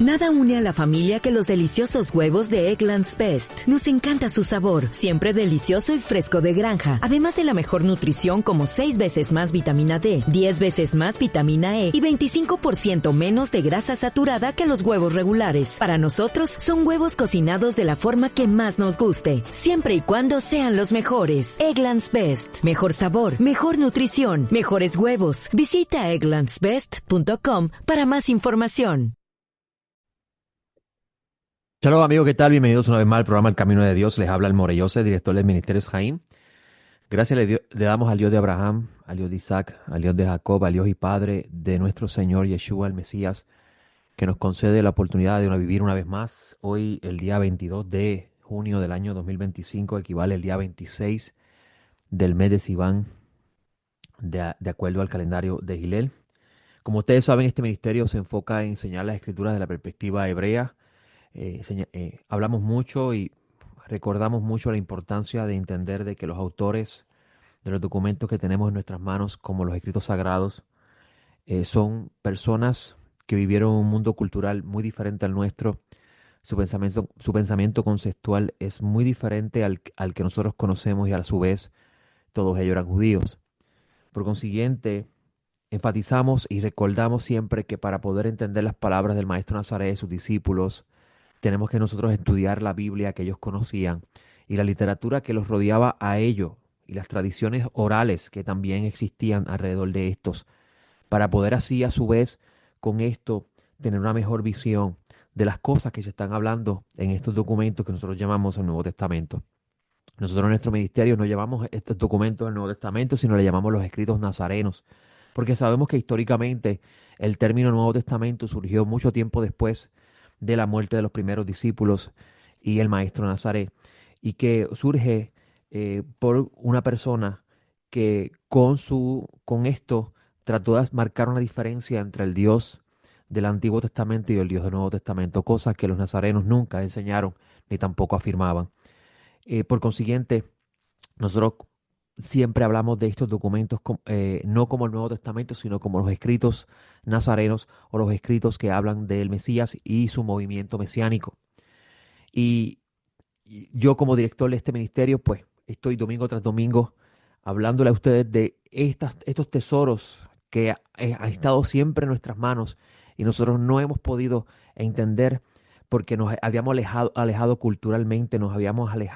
Nada une a la familia que los deliciosos huevos de Eggland's Best. Nos encanta su sabor, siempre delicioso y fresco de granja. Además de la mejor nutrición como 6 veces más vitamina D, 10 veces más vitamina E y 25% menos de grasa saturada que los huevos regulares. Para nosotros, son huevos cocinados de la forma que más nos guste, siempre y cuando sean los mejores. Eggland's Best. Mejor sabor, mejor nutrición, mejores huevos. Visita egglandsbest.com para más información. Hola amigos, ¿qué tal? Bienvenidos una vez más al programa El Camino de Dios. Les habla el Morellose, director del Ministerio Jaim. Gracias le damos al Dios de Abraham, al Dios de Isaac, al Dios de Jacob, al Dios y Padre de nuestro Señor Yeshua, el Mesías, que nos concede la oportunidad de vivir una vez más. Hoy, el día 22 de junio del año 2025, equivale al día 26 del mes de Sivan, de acuerdo al calendario de Gilel. Como ustedes saben, este ministerio se enfoca en enseñar las escrituras de la perspectiva hebrea. Hablamos mucho y recordamos mucho la importancia de entender de que los autores de los documentos que tenemos en nuestras manos, como los escritos sagrados, son personas que vivieron un mundo cultural muy diferente al nuestro. Su pensamiento conceptual es muy diferente al que nosotros conocemos y a su vez todos ellos eran judíos. Por consiguiente, enfatizamos y recordamos siempre que para poder entender las palabras del Maestro Nazaret y sus discípulos, tenemos que nosotros estudiar la Biblia que ellos conocían y la literatura que los rodeaba a ellos y las tradiciones orales que también existían alrededor de estos, para poder así a su vez con esto tener una mejor visión de las cosas que se están hablando en estos documentos que nosotros llamamos el Nuevo Testamento. Nosotros en nuestro ministerio no llamamos estos documentos del Nuevo Testamento, sino le llamamos los escritos nazarenos, porque sabemos que históricamente el término Nuevo Testamento surgió mucho tiempo después de la muerte de los primeros discípulos y el maestro Nazaret, y que surge por una persona que con esto trató de marcar una diferencia entre el Dios del Antiguo Testamento y el Dios del Nuevo Testamento, cosas que los nazarenos nunca enseñaron ni tampoco afirmaban. Por consiguiente, nosotros siempre hablamos de estos documentos no como el Nuevo Testamento, sino como los escritos nazarenos o los escritos que hablan del Mesías y su movimiento mesiánico. Y, y yo como director de este ministerio, pues estoy domingo tras domingo hablándole a ustedes de estos tesoros que han estado siempre en nuestras manos y nosotros no hemos podido entender porque nos habíamos alejado culturalmente,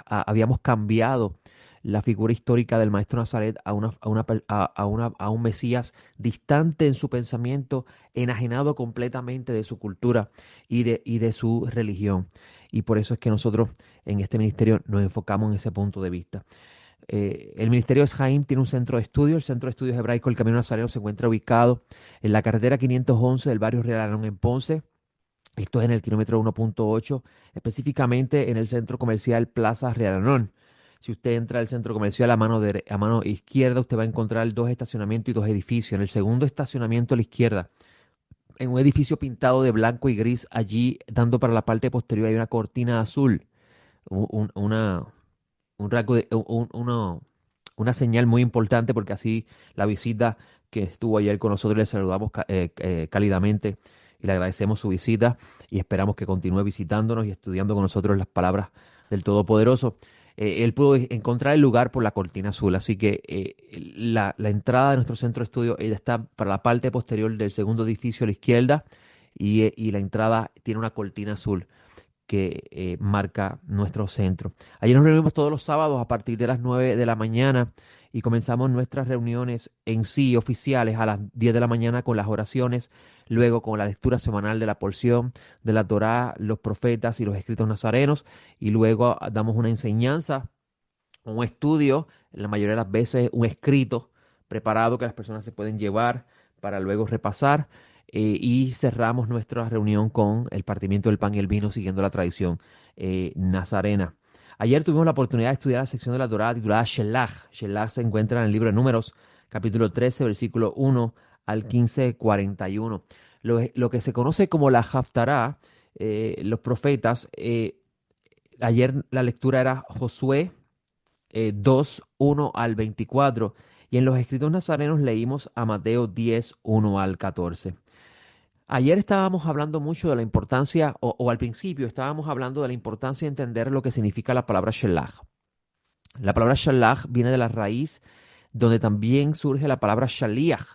habíamos cambiado la figura histórica del maestro Nazaret a un Mesías distante en su pensamiento, enajenado completamente de su cultura y de su religión. Y por eso es que nosotros en este ministerio nos enfocamos en ese punto de vista. El Ministerio de Jaim tiene un centro de estudio. El Centro de Estudios Hebraicos del Camino Nazareno se encuentra ubicado en la carretera 511 del barrio Real Arón en Ponce. Esto es en el kilómetro 1.8, específicamente en el centro comercial Plaza Real Arón. Si usted entra al centro comercial a mano izquierda, usted va a encontrar 2 estacionamientos y 2 edificios. En el segundo estacionamiento a la izquierda, en un edificio pintado de blanco y gris, allí dando para la parte posterior hay una cortina azul, un- una, un rasgo de, una señal muy importante porque así la visita que estuvo ayer con nosotros le saludamos cálidamente y le agradecemos su visita y esperamos que continúe visitándonos y estudiando con nosotros las palabras del Todopoderoso. Él pudo encontrar el lugar por la cortina azul, así que la entrada de nuestro centro de estudio ella está para la parte posterior del segundo edificio a la izquierda y la entrada tiene una cortina azul que marca nuestro centro. Allí nos reunimos todos los sábados a partir de las 9 de la mañana y comenzamos nuestras reuniones en sí oficiales a las 10 de la mañana con las oraciones, luego con la lectura semanal de la porción de la Torá, los profetas y los escritos nazarenos, y luego damos una enseñanza, un estudio, la mayoría de las veces un escrito preparado que las personas se pueden llevar para luego repasar y cerramos nuestra reunión con el partimiento del pan y el vino siguiendo la tradición nazarena. Ayer tuvimos la oportunidad de estudiar la sección de la Torá titulada Shelach. Shelach se encuentra en el libro de Números, capítulo 13, versículo 1 al 15:41. Lo que se conoce como la Haftará, los profetas, ayer la lectura era Josué 2, 1 al 24. Y en los escritos nazarenos leímos a Mateo 10, 1 al 14. Ayer estábamos hablando mucho de la importancia, o al principio estábamos hablando de la importancia de entender lo que significa la palabra shelach. La palabra shalach viene de la raíz donde también surge la palabra shaliach,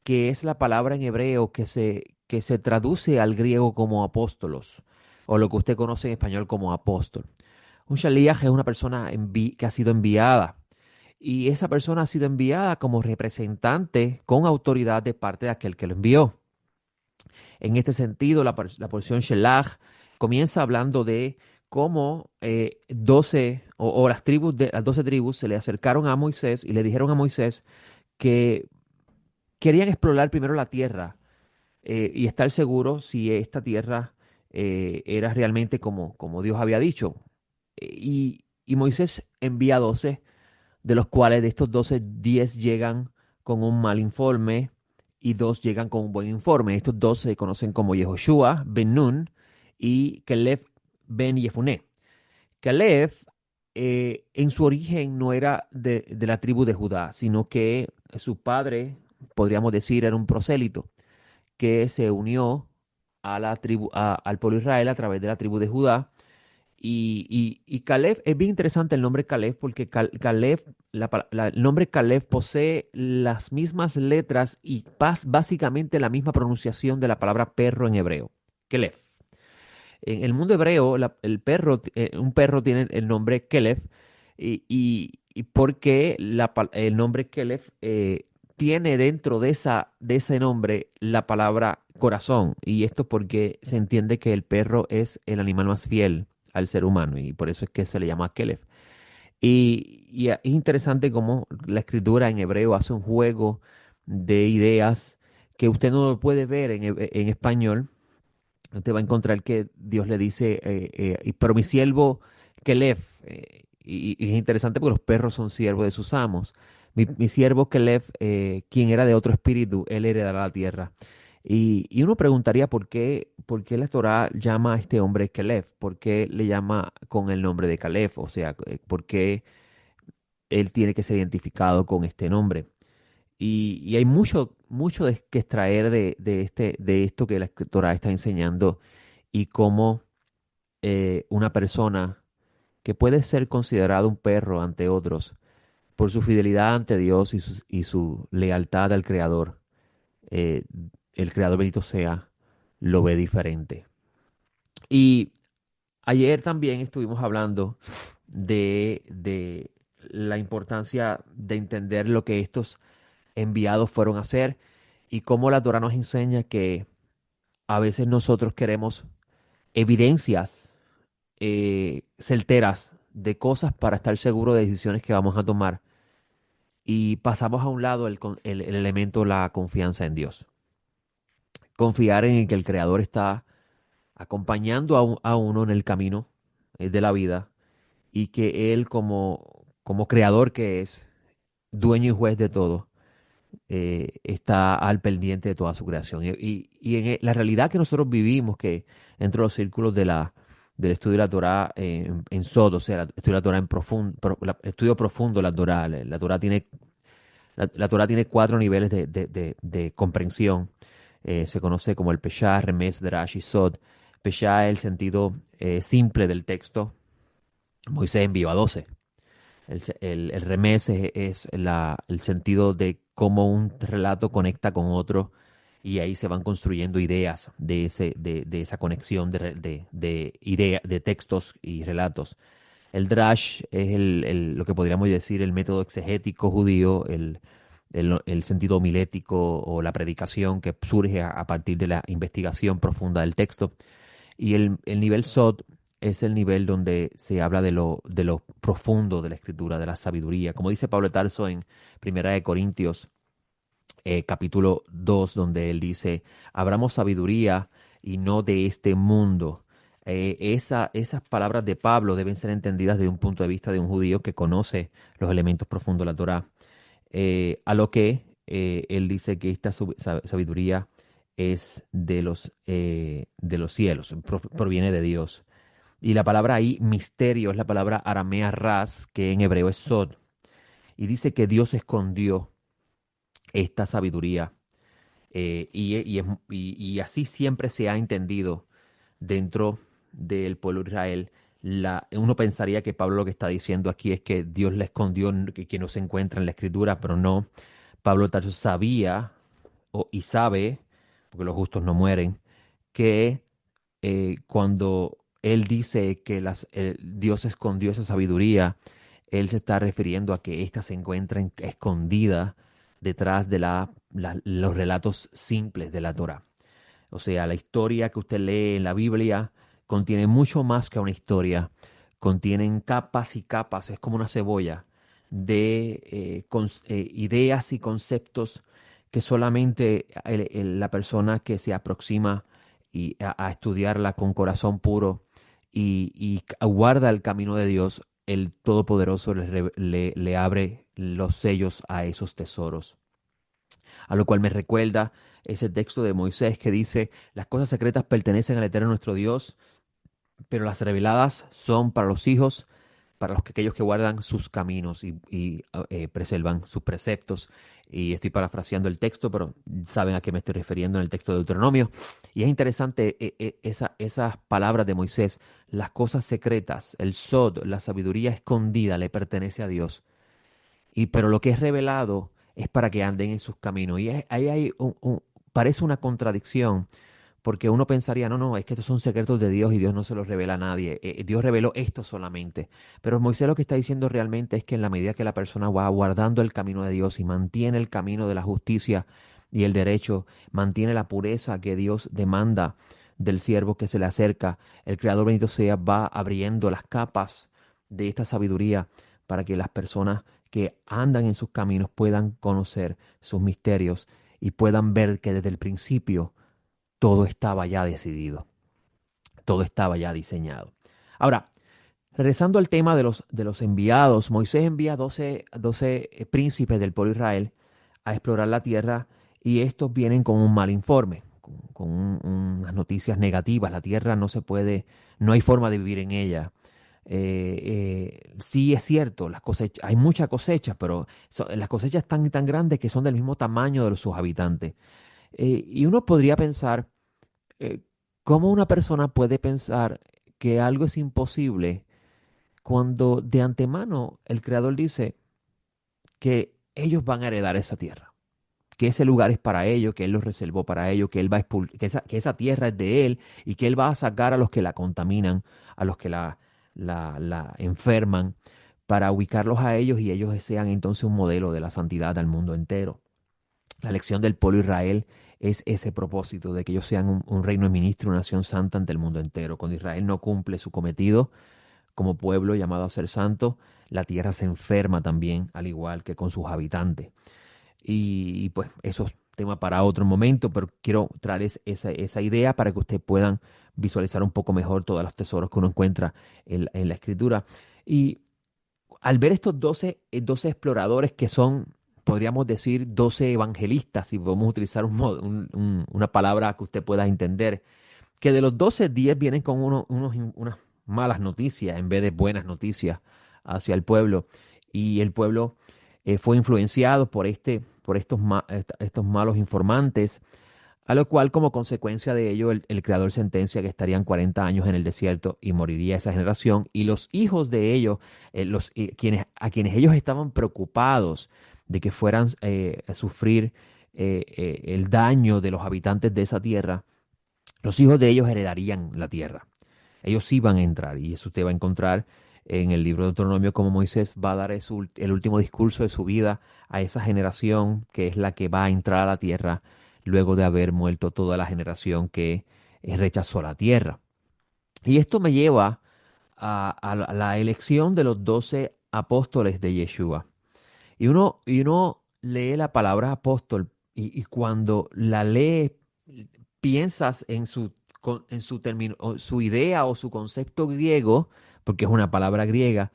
que es la palabra en hebreo que se traduce al griego como apóstolos, o lo que usted conoce en español como apóstol. Un shaliach es una persona que ha sido enviada, y esa persona ha sido enviada como representante con autoridad de parte de aquel que lo envió. En este sentido, la porción Shelach comienza hablando de cómo 12 o las 12 tribus se le acercaron a Moisés y le dijeron a Moisés que querían explorar primero la tierra y estar seguros si esta tierra era realmente como Dios había dicho. Y Moisés envía 12, de los cuales de estos 12 10 llegan con un mal informe y 2 llegan con un buen informe. Estos 2 se conocen como Yehoshua ben Nun y Caleb ben Yefuné. Caleb en su origen no era de la tribu de Judá, sino que su padre, podríamos decir, era un prosélito que se unió a la tribu, al pueblo de Israel a través de la tribu de Judá. Y Caleb, es bien interesante el nombre Caleb porque Caleb, el nombre Caleb posee las mismas letras y básicamente la misma pronunciación de la palabra perro en hebreo. Caleb. En el mundo hebreo, un perro tiene el nombre Caleb y porque el nombre Caleb tiene dentro de ese nombre la palabra corazón. Y esto porque se entiende que el perro es el animal más fiel al ser humano y por eso es que se le llama Caleb. Es interesante cómo la escritura en hebreo hace un juego de ideas que usted no lo puede ver en español. Usted va a encontrar que Dios le dice, pero mi siervo Caleb, y es interesante porque los perros son siervos de sus amos. Mi siervo Caleb, quien era de otro espíritu, él heredará la tierra. Y uno preguntaría por qué la Torá llama a este hombre Caleb, por qué le llama con el nombre de Caleb, o sea, por qué él tiene que ser identificado con este nombre. Y hay mucho que extraer de esto que la Torá está enseñando y cómo una persona que puede ser considerado un perro ante otros por su fidelidad ante Dios y su lealtad al Creador, eh, el Creador bendito sea, lo ve diferente. Y ayer también estuvimos hablando de la importancia de entender lo que estos enviados fueron a hacer y cómo la Torah nos enseña que a veces nosotros queremos evidencias certeras de cosas para estar seguros de decisiones que vamos a tomar y pasamos a un lado el elemento, la confianza en Dios. Confiar en que el Creador está acompañando a uno en el camino de la vida y que Él como creador que es, dueño y juez de todo, está al pendiente de toda su creación. Y en la realidad que nosotros vivimos, que entre los círculos del estudio de la Torah en Sod, o sea, el estudio de la Torah en profundo, estudio profundo de la Torah, la Torah tiene 4 niveles de comprensión. Se conoce como el Peshah, Remes, Drash y Sod. Peshah es el sentido simple del texto. Moisés envió a 12. El remés es el sentido de cómo un relato conecta con otro y ahí se van construyendo ideas de esa conexión de textos y relatos. El drash es lo que podríamos decir el método exegético judío, el sentido homilético o la predicación que surge a partir de la investigación profunda del texto. Y el nivel Sod es el nivel donde se habla de lo profundo de la escritura, de la sabiduría. Como dice Pablo de Tarso en Primera de Corintios, capítulo 2, donde él dice, abramos sabiduría y no de este mundo. Esas palabras de Pablo deben ser entendidas desde un punto de vista de un judío que conoce los elementos profundos de la Torá. A lo que él dice que esta sabiduría es de los cielos, proviene de Dios. Y la palabra ahí, misterio, es la palabra aramea ras, que en hebreo es sod. Y dice que Dios escondió esta sabiduría Y así siempre se ha entendido dentro del pueblo de Israel. Uno pensaría que Pablo lo que está diciendo aquí es que Dios le escondió que no se encuentra en la escritura, pero no. Pablo de Tarso sabía y sabe, porque los justos no mueren, que cuando él dice que Dios escondió esa sabiduría, él se está refiriendo a que ésta se encuentra escondida detrás de los relatos simples de la Torá. O sea, la historia que usted lee en la Biblia contiene mucho más que una historia. Contienen capas y capas, es como una cebolla de ideas y conceptos que solamente la persona que se aproxima a estudiarla con corazón puro y guarda el camino de Dios, el Todopoderoso le abre los sellos a esos tesoros. A lo cual me recuerda ese texto de Moisés que dice, las cosas secretas pertenecen al Eterno nuestro Dios, pero las reveladas son para los hijos, para aquellos que guardan sus caminos y preservan sus preceptos. Y estoy parafraseando el texto, pero saben a qué me estoy refiriendo en el texto de Deuteronomio. Y es interesante esas palabras de Moisés, las cosas secretas, el sod, la sabiduría escondida le pertenece a Dios. Pero lo que es revelado es para que anden en sus caminos. Y ahí hay parece una contradicción, porque uno pensaría, no, no, es que estos son secretos de Dios y Dios no se los revela a nadie. Dios reveló esto solamente. Pero Moisés lo que está diciendo realmente es que en la medida que la persona va guardando el camino de Dios y mantiene el camino de la justicia y el derecho, mantiene la pureza que Dios demanda del siervo que se le acerca, el Creador bendito sea, va abriendo las capas de esta sabiduría para que las personas que andan en sus caminos puedan conocer sus misterios y puedan ver que desde el principio todo estaba ya decidido, todo estaba ya diseñado. Ahora, regresando al tema de los enviados, Moisés envía 12 príncipes del pueblo de Israel a explorar la tierra y estos vienen con un mal informe, unas noticias negativas. La tierra no se puede, no hay forma de vivir en ella. Sí es cierto, hay mucha cosecha, pero las cosechas están tan grandes que son del mismo tamaño de sus habitantes. Y uno podría pensar, eh, ¿cómo una persona puede pensar que algo es imposible cuando de antemano el Creador dice que ellos van a heredar esa tierra? Que ese lugar es para ellos, que Él los reservó para ellos, que Él va a que esa tierra es de Él y que Él va a sacar a los que la contaminan, a los que la enferman, para ubicarlos a ellos y ellos sean entonces un modelo de la santidad al mundo entero. La elección del pueblo de Israel es ese propósito de que ellos sean un reino de ministro, una nación santa ante el mundo entero. Cuando Israel no cumple su cometido como pueblo llamado a ser santo, la tierra se enferma también, al igual que con sus habitantes. Pues eso es tema para otro momento, pero quiero traer esa idea para que ustedes puedan visualizar un poco mejor todos los tesoros que uno encuentra en la escritura. Y al ver estos 12 exploradores que son, podríamos decir, 12 evangelistas, si podemos utilizar una palabra que usted pueda entender, que de los 12, 10 vienen con unas malas noticias en vez de buenas noticias hacia el pueblo. Y el pueblo fue influenciado por estos malos informantes, a lo cual como consecuencia de ello el Creador sentencia que estarían 40 años en el desierto y moriría esa generación. Y los hijos de ellos, a quienes ellos estaban preocupados de que fueran a sufrir el daño de los habitantes de esa tierra, los hijos de ellos heredarían la tierra. Ellos iban a entrar, y eso usted va a encontrar en el libro de Deuteronomio, como Moisés va a dar el último discurso de su vida a esa generación que es la que va a entrar a la tierra luego de haber muerto toda la generación que rechazó la tierra. Y esto me lleva a la elección de los 12 apóstoles de Yeshua. Y uno lee la palabra apóstol y cuando la lee piensas en su idea o su concepto griego, porque es una palabra griega,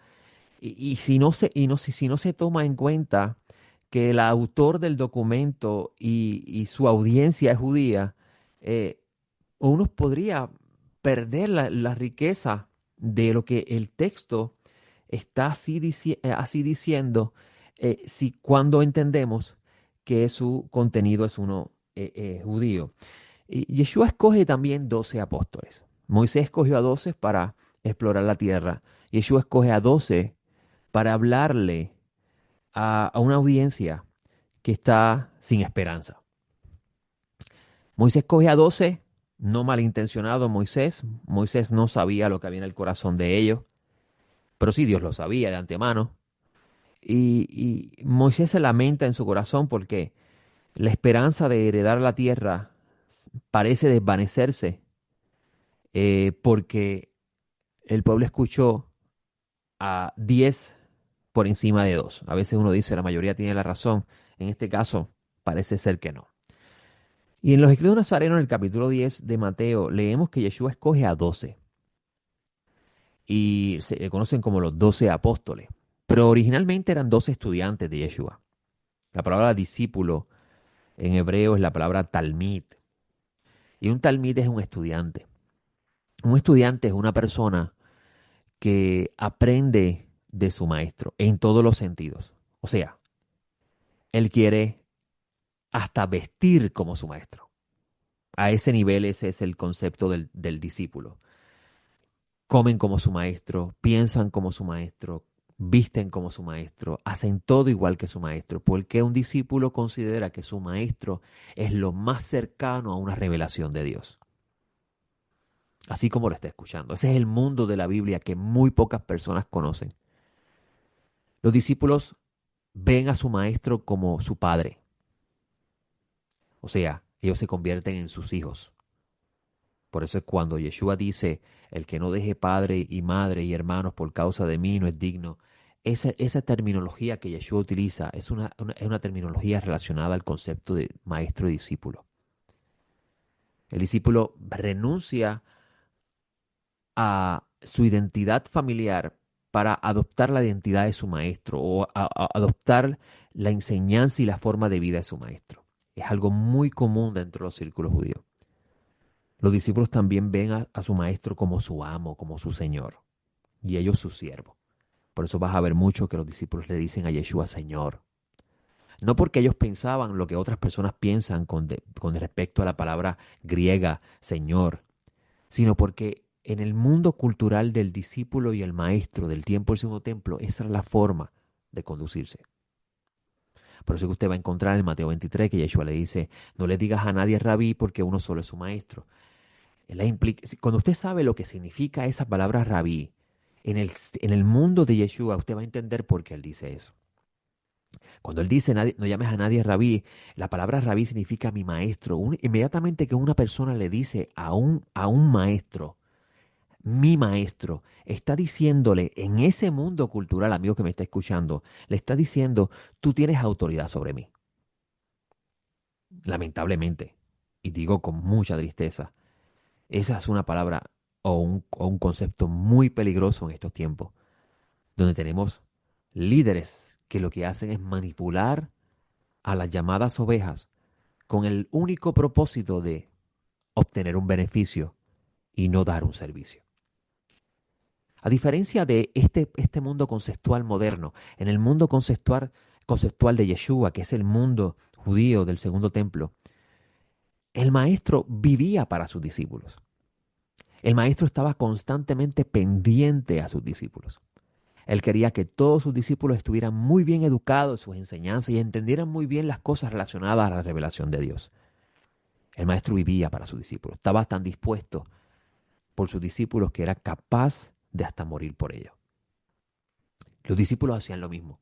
y si no se toma en cuenta que el autor del documento y su audiencia es judía, eh, uno podría perder la riqueza de lo que el texto está así diciendo, si cuando entendemos que su contenido es uno judío. Y Yeshua escoge también 12 apóstoles. Moisés escogió a 12 para explorar la tierra. Yeshua escoge a 12 para hablarle a una audiencia que está sin esperanza. Moisés escoge a 12, no malintencionado Moisés. Moisés no sabía lo que había en el corazón de ellos, pero sí Dios lo sabía de antemano. Y Moisés se lamenta en su corazón porque la esperanza de heredar la tierra parece desvanecerse, porque el pueblo escuchó a 10 por encima de 2. A veces uno dice la mayoría tiene la razón. En este caso parece ser que no. Y en los escritos de Nazareno, en el capítulo 10 de Mateo, leemos que Yeshua escoge a 12 y se le conocen como los 12 apóstoles. Pero originalmente eran 12 estudiantes de Yeshua. La palabra discípulo en hebreo es la palabra talmid. Y un talmid es un estudiante. Un estudiante es una persona que aprende de su maestro en todos los sentidos. O sea, él quiere hasta vestir como su maestro. A ese nivel ese es el concepto del discípulo. Comen como su maestro, piensan como su maestro, visten como su maestro, hacen todo igual que su maestro, porque un discípulo considera que su maestro es lo más cercano a una revelación de Dios. Así como lo está escuchando. Ese es el mundo de la Biblia que muy pocas personas conocen. Los discípulos ven a su maestro como su padre. O sea, ellos se convierten en sus hijos. Por eso es cuando Yeshua dice, el que no deje padre y madre y hermanos por causa de mí no es digno. Esa terminología que Yeshua utiliza es una terminología relacionada al concepto de maestro y discípulo. El discípulo renuncia a su identidad familiar para adoptar la identidad de su maestro o adoptar la enseñanza y la forma de vida de su maestro. Es algo muy común dentro de los círculos judíos. Los discípulos también ven a su maestro como su amo, como su señor, y ellos su siervo. Por eso vas a ver mucho que los discípulos le dicen a Yeshua Señor. No porque ellos pensaban lo que otras personas piensan con respecto a la palabra griega Señor, sino porque en el mundo cultural del discípulo y el maestro del tiempo del segundo templo, esa es la forma de conducirse. Por eso que usted va a encontrar en Mateo 23 que Yeshua le dice, no le digas a nadie rabí porque uno solo es su maestro. Cuando usted sabe lo que significa esa palabra rabí, en el mundo de Yeshua, usted va a entender por qué él dice eso. Cuando él dice, no llames a nadie rabí, la palabra rabí significa mi maestro. Inmediatamente que una persona le dice a un maestro, mi maestro, está diciéndole en ese mundo cultural, amigo que me está escuchando, le está diciendo, tú tienes autoridad sobre mí. Lamentablemente, y digo con mucha tristeza, esa es una palabra o un concepto muy peligroso en estos tiempos, donde tenemos líderes que lo que hacen es manipular a las llamadas ovejas con el único propósito de obtener un beneficio y no dar un servicio. A diferencia de este mundo conceptual moderno, en el mundo conceptual de Yeshua, que es el mundo judío del segundo templo, el maestro vivía para sus discípulos. El maestro estaba constantemente pendiente a sus discípulos. Él quería que todos sus discípulos estuvieran muy bien educados en sus enseñanzas y entendieran muy bien las cosas relacionadas a la revelación de Dios. El maestro vivía para sus discípulos. Estaba tan dispuesto por sus discípulos que era capaz de hasta morir por ellos. Los discípulos hacían lo mismo.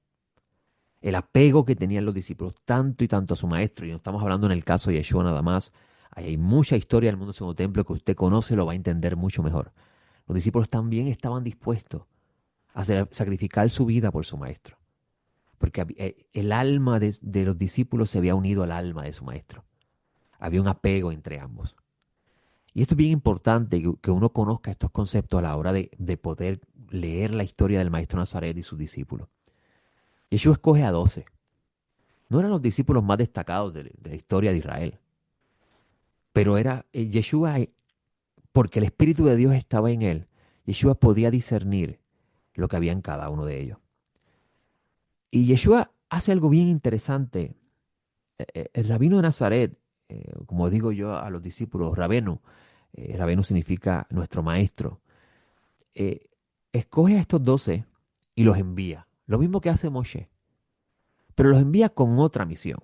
El apego que tenían los discípulos tanto y tanto a su maestro, y no estamos hablando en el caso de Yeshua nada más, hay mucha historia del mundo del segundo templo que usted conoce, lo va a entender mucho mejor. Los discípulos también estaban dispuestos a sacrificar su vida por su maestro, porque el alma de los discípulos se había unido al alma de su maestro. Había un apego entre ambos. Y esto es bien importante que uno conozca estos conceptos a la hora de poder leer la historia del maestro Nazaret y sus discípulos. Yeshua escoge a 12. No eran los discípulos más destacados de la historia de Israel, pero era Yeshua, porque el Espíritu de Dios estaba en él. Yeshua podía discernir lo que había en cada uno de ellos. Y Yeshua hace algo bien interesante. El rabino de Nazaret, como digo yo a los discípulos, Rabenu. Rabenu significa nuestro maestro. eh, Escoge a estos 12 y los envía. Lo mismo que hace Moshe, pero los envía con otra misión.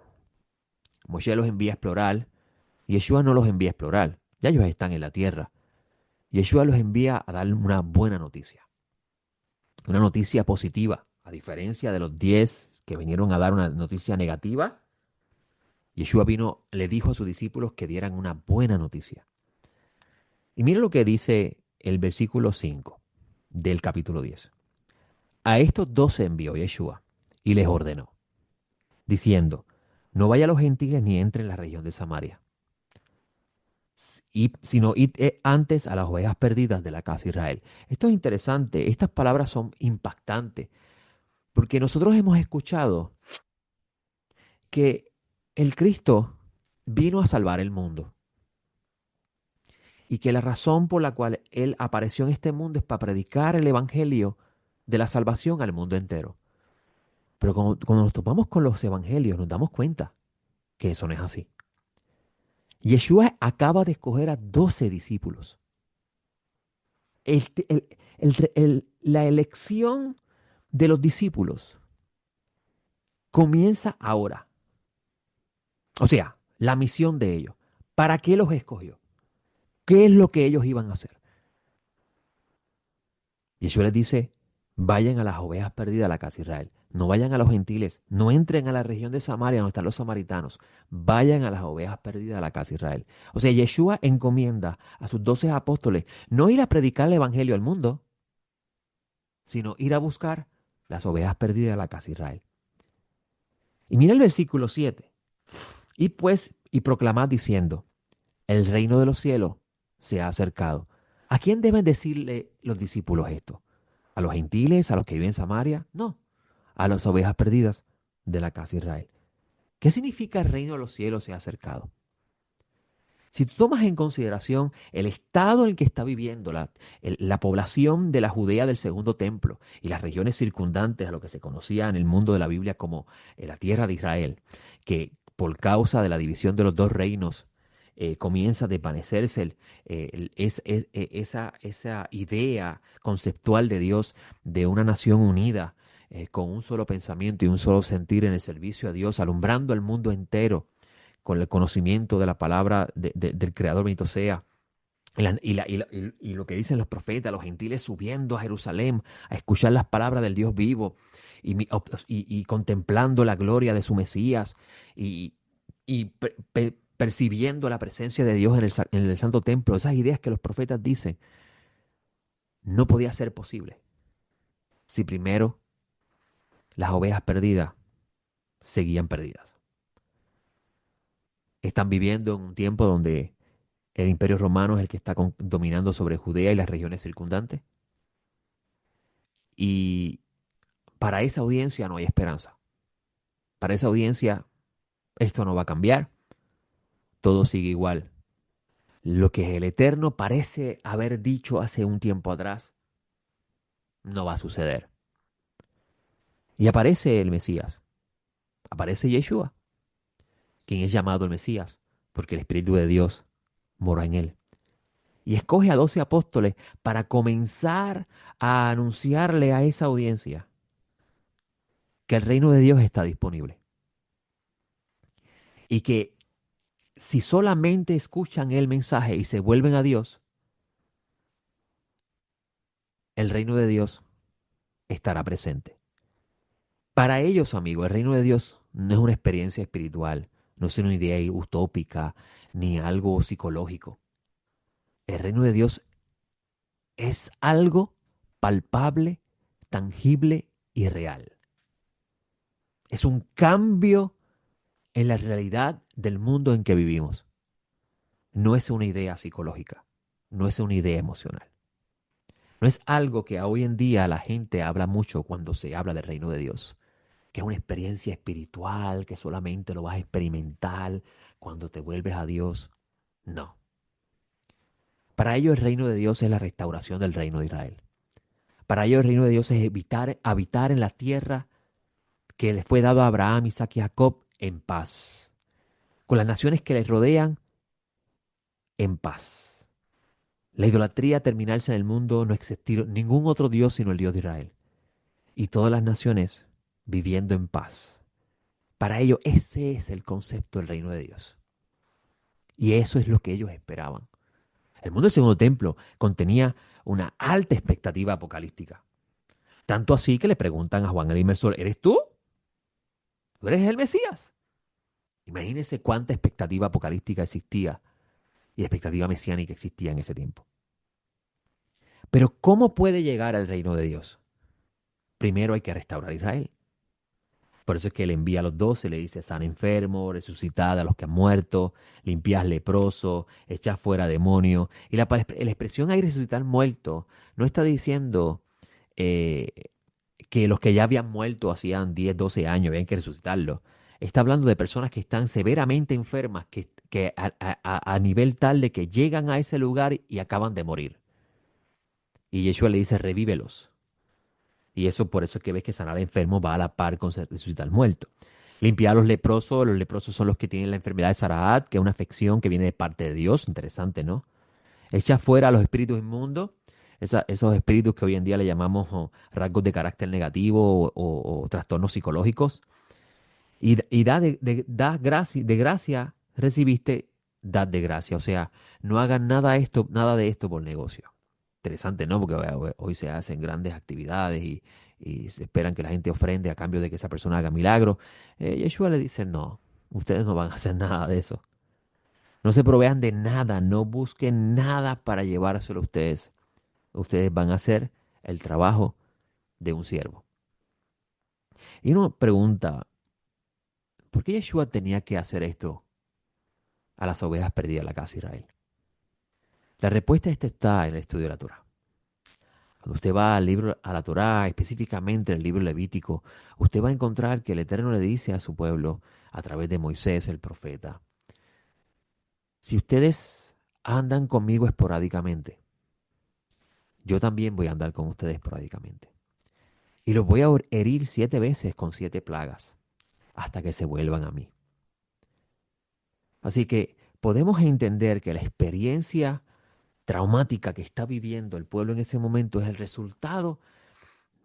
Moshe los envía a explorar, y Yeshua no los envía a explorar. Ya ellos están en la tierra. Yeshua los envía a dar una noticia positiva, a diferencia de los 10 que vinieron a dar una noticia negativa. Yeshua vino, le dijo a sus discípulos que dieran una buena noticia. Y mira lo que dice el versículo 5 del capítulo 10. A estos 12 envió Yeshua y les ordenó, diciendo, no vaya a los gentiles ni entre en la región de Samaria, sino id antes a las ovejas perdidas de la casa de Israel. Esto es interesante, estas palabras son impactantes, porque nosotros hemos escuchado que el Cristo vino a salvar el mundo y que la razón por la cual Él apareció en este mundo es para predicar el Evangelio de la salvación al mundo entero. Pero cuando nos topamos con los evangelios nos damos cuenta que eso no es así. Yeshua acaba de escoger a 12 discípulos. La elección de los discípulos comienza ahora. O sea, la misión de ellos. ¿Para qué los escogió? ¿Qué es lo que ellos iban a hacer? Yeshua les dice, vayan a las ovejas perdidas de la casa de Israel. No vayan a los gentiles. No entren a la región de Samaria donde están los samaritanos. Vayan a las ovejas perdidas de la casa de Israel. O sea, Yeshua encomienda a sus 12 apóstoles no ir a predicar el evangelio al mundo, sino ir a buscar las ovejas perdidas de la casa de Israel. Y mira el versículo 7. Y proclamad diciendo, el reino de los cielos se ha acercado. ¿A quién deben decirle los discípulos esto? ¿A los gentiles, a los que viven en Samaria? No, a las ovejas perdidas de la casa de Israel. ¿Qué significa el reino de los cielos se ha acercado? Si tú tomas en consideración el estado en el que está viviendo la población de la Judea del segundo templo y las regiones circundantes a lo que se conocía en el mundo de la Biblia como la tierra de Israel, que por causa de la división de los dos reinos comienza a desvanecerse esa idea conceptual de Dios de una nación unida con un solo pensamiento y un solo sentir en el servicio a Dios, alumbrando al mundo entero con el conocimiento de la palabra del Creador, bendito sea. Y lo que dicen los profetas, los gentiles subiendo a Jerusalén a escuchar las palabras del Dios vivo y contemplando la gloria de su Mesías y percibiendo la presencia de Dios en el Santo Templo. Esas ideas que los profetas dicen no podía ser posible si primero las ovejas perdidas seguían perdidas. Están viviendo en un tiempo donde el Imperio Romano es el que está dominando sobre Judea y las regiones circundantes. Y para esa audiencia no hay esperanza. Para esa audiencia esto no va a cambiar. Todo sigue igual. Lo que el Eterno parece haber dicho hace un tiempo atrás no va a suceder. Y aparece el Mesías. Aparece Yeshua, quien es llamado el Mesías, porque el Espíritu de Dios mora en él. Y escoge a 12 apóstoles para comenzar a anunciarle a esa audiencia que el reino de Dios está disponible. Y que si solamente escuchan el mensaje y se vuelven a Dios, el reino de Dios estará presente. Para ellos, amigos, el reino de Dios no es una experiencia espiritual, no es una idea utópica ni algo psicológico. El reino de Dios es algo palpable, tangible y real. Es un cambio en la realidad del mundo en que vivimos. No es una idea psicológica, no es una idea emocional. No es algo que hoy en día la gente habla mucho cuando se habla del reino de Dios, que es una experiencia espiritual, que solamente lo vas a experimentar cuando te vuelves a Dios. No. Para ellos el reino de Dios es la restauración del reino de Israel. Para ellos el reino de Dios es habitar en la tierra que les fue dado a Abraham, Isaac y Jacob en paz, con las naciones que les rodean en paz. La idolatría terminarse en el mundo, no existir ningún otro Dios sino el Dios de Israel. Y todas las naciones viviendo en paz. Para ellos ese es el concepto del reino de Dios. Y eso es lo que ellos esperaban. El mundo del segundo templo contenía una alta expectativa apocalíptica. Tanto así que le preguntan a Juan el Inmersor, ¿eres tú? ¿Tú eres el Mesías? Imagínense cuánta expectativa apocalíptica existía y expectativa mesiánica existía en ese tiempo. Pero ¿cómo puede llegar al reino de Dios? Primero hay que restaurar a Israel. Por eso es que le envía a los 12, le dice, sana enfermo, resucitad a los que han muerto, limpiad leproso, echad fuera demonios. Y la expresión ahí resucitar muerto no está diciendo eh, que los que ya habían muerto hacían 10, 12 años, habían que resucitarlos. Está hablando de personas que están severamente enfermas, que a nivel tal de que llegan a ese lugar y acaban de morir. Y Yeshua le dice, revívelos. Y eso por eso es que ves que sanar al enfermo va a la par con resucitar al muerto. Limpiar a los leprosos son los que tienen la enfermedad de Sarahat, que es una afección que viene de parte de Dios, interesante, ¿no? Echa fuera a los espíritus inmundos, esos espíritus que hoy en día le llamamos rasgos de carácter negativo o trastornos psicológicos. Y da de gracia recibiste, dad de gracia. O sea, no hagan nada de esto por negocio. Interesante, ¿no? Porque hoy se hacen grandes actividades y se esperan que la gente ofrende a cambio de que esa persona haga milagros. Yeshua le dice, no, ustedes no van a hacer nada de eso. No se provean de nada, no busquen nada para llevárselo a ustedes. Ustedes van a hacer el trabajo de un siervo. Y uno pregunta, ¿por qué Yeshua tenía que hacer esto a las ovejas perdidas de la casa de Israel? La respuesta a esto está en el estudio de la Torah. Cuando usted va al libro, a la Torá, específicamente en el libro Levítico, usted va a encontrar que el Eterno le dice a su pueblo, a través de Moisés, el profeta, si ustedes andan conmigo esporádicamente, yo también voy a andar con ustedes esporádicamente. Y los voy a herir 7 veces con 7 plagas, hasta que se vuelvan a mí. Así que podemos entender que la experiencia traumática que está viviendo el pueblo en ese momento es el resultado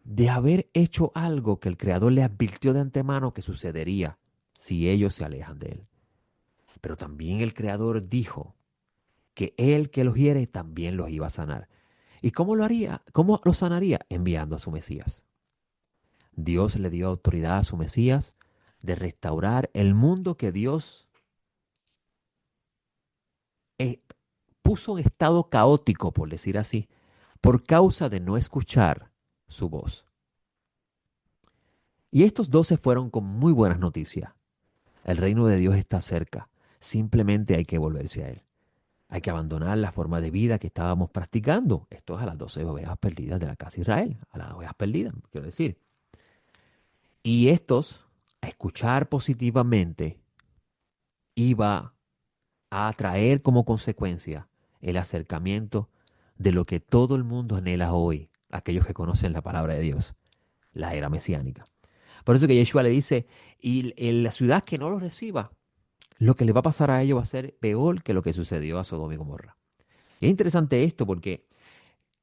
de haber hecho algo que el Creador le advirtió de antemano que sucedería si ellos se alejan de Él. Pero también el Creador dijo que Él que los hiere también los iba a sanar. ¿Y cómo lo haría? ¿Cómo los sanaría? Enviando a su Mesías. Dios le dio autoridad a su Mesías de restaurar el mundo que Dios puso en estado caótico, por decir así, por causa de no escuchar su voz. Y estos 12 fueron con muy buenas noticias. El reino de Dios está cerca. Simplemente hay que volverse a Él. Hay que abandonar la forma de vida que estábamos practicando. Esto es a las 12 ovejas perdidas de la casa de Israel. A las ovejas perdidas, quiero decir. Y estos, a escuchar positivamente, iba a traer como consecuencia el acercamiento de lo que todo el mundo anhela hoy, aquellos que conocen la palabra de Dios, la era mesiánica. Por eso que Yeshua le dice, y en la ciudad que no los reciba, lo que le va a pasar a ellos va a ser peor que lo que sucedió a Sodoma y Gomorra. Y es interesante esto porque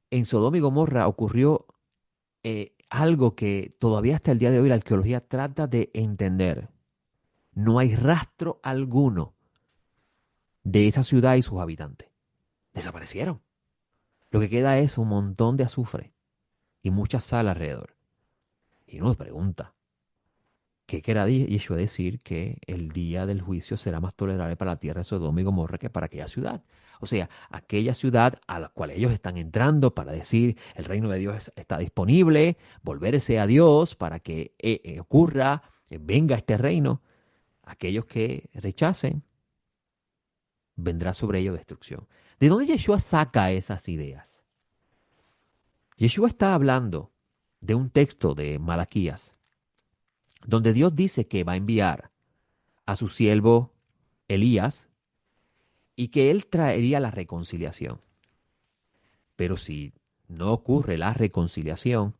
en Sodoma y Gomorra ocurrió algo que todavía hasta el día de hoy la arqueología trata de entender. No hay rastro alguno de esa ciudad y sus habitantes. Desaparecieron. Lo que queda es un montón de azufre y mucha sal alrededor. Y uno se pregunta, ¿qué querrá Yeshua decir que el día del juicio será más tolerable para la tierra de Sodoma y Gomorra que para aquella ciudad? O sea, aquella ciudad a la cual ellos están entrando para decir el reino de Dios está disponible, volverse a Dios para que ocurra, venga este reino. Aquellos que rechacen, vendrá sobre ellos destrucción. ¿De dónde Yeshua saca esas ideas? Yeshua está hablando de un texto de Malaquías, donde Dios dice que va a enviar a su siervo Elías y que él traería la reconciliación. Pero si no ocurre la reconciliación,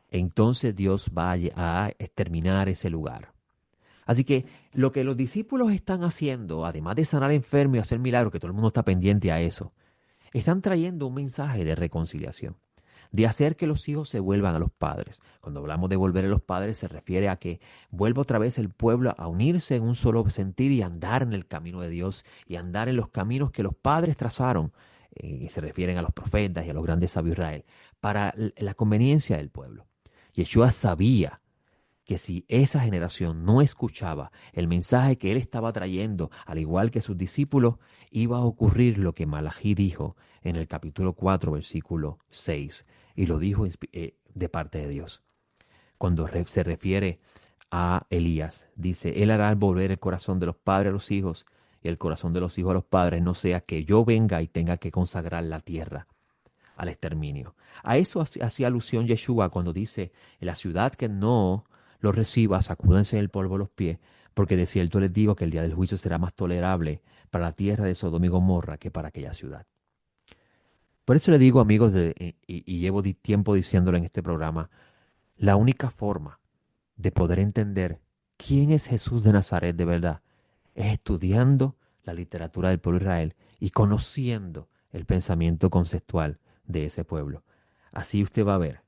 entonces Dios va a exterminar ese lugar. Así que lo que los discípulos están haciendo, además de sanar enfermos y hacer milagros, que todo el mundo está pendiente a eso, están trayendo un mensaje de reconciliación, de hacer que los hijos se vuelvan a los padres. Cuando hablamos de volver a los padres, se refiere a que vuelva otra vez el pueblo a unirse en un solo sentir y andar en el camino de Dios y andar en los caminos que los padres trazaron, y se refieren a los profetas y a los grandes sabios de Israel, para la conveniencia del pueblo. Yeshua sabía que si esa generación no escuchaba el mensaje que él estaba trayendo, al igual que sus discípulos, iba a ocurrir lo que Malají dijo en el capítulo 4, versículo 6, y lo dijo de parte de Dios. Cuando se refiere a Elías, dice, él hará volver el corazón de los padres a los hijos y el corazón de los hijos a los padres, no sea que yo venga y tenga que consagrar la tierra al exterminio. A eso hacía alusión Yeshua cuando dice, en la ciudad que no los reciba, sacúdense el polvo de los pies, porque de cierto les digo que el día del juicio será más tolerable para la tierra de Sodoma y Gomorra que para aquella ciudad. Por eso le digo, amigos, y llevo tiempo diciéndolo en este programa, la única forma de poder entender quién es Jesús de Nazaret de verdad es estudiando la literatura del pueblo de Israel y conociendo el pensamiento conceptual de ese pueblo. Así usted va a ver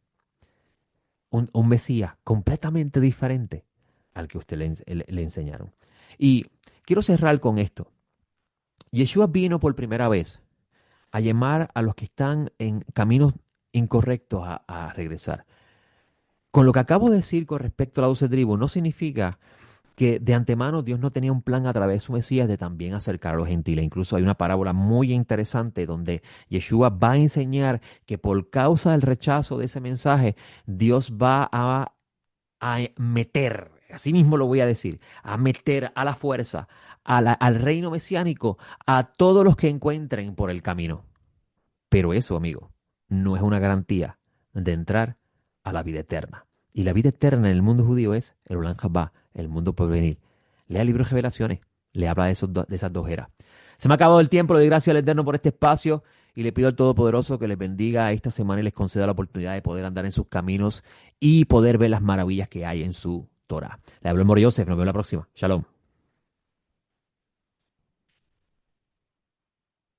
un Mesías completamente diferente al que usted le enseñaron. Y quiero cerrar con esto. Yeshua vino por primera vez a llamar a los que están en caminos incorrectos a regresar. Con lo que acabo de decir con respecto a la 12 tribus, no significa que de antemano Dios no tenía un plan a través de su Mesías de también acercar a los gentiles. Incluso hay una parábola muy interesante donde Yeshua va a enseñar que por causa del rechazo de ese mensaje, Dios va a meter, así mismo lo voy a decir, a meter a la fuerza al reino mesiánico a todos los que encuentren por el camino. Pero eso, amigo, no es una garantía de entrar a la vida eterna. Y la vida eterna en el mundo judío es el Olam Habá, el mundo por venir. Lea el libro de Revelaciones, le habla de esas dos eras. Se me ha acabado el tiempo, le doy gracias al Eterno por este espacio y le pido al Todopoderoso que les bendiga esta semana y les conceda la oportunidad de poder andar en sus caminos y poder ver las maravillas que hay en su Torah. Le hablo el Mor Yosef, nos vemos la próxima. Shalom.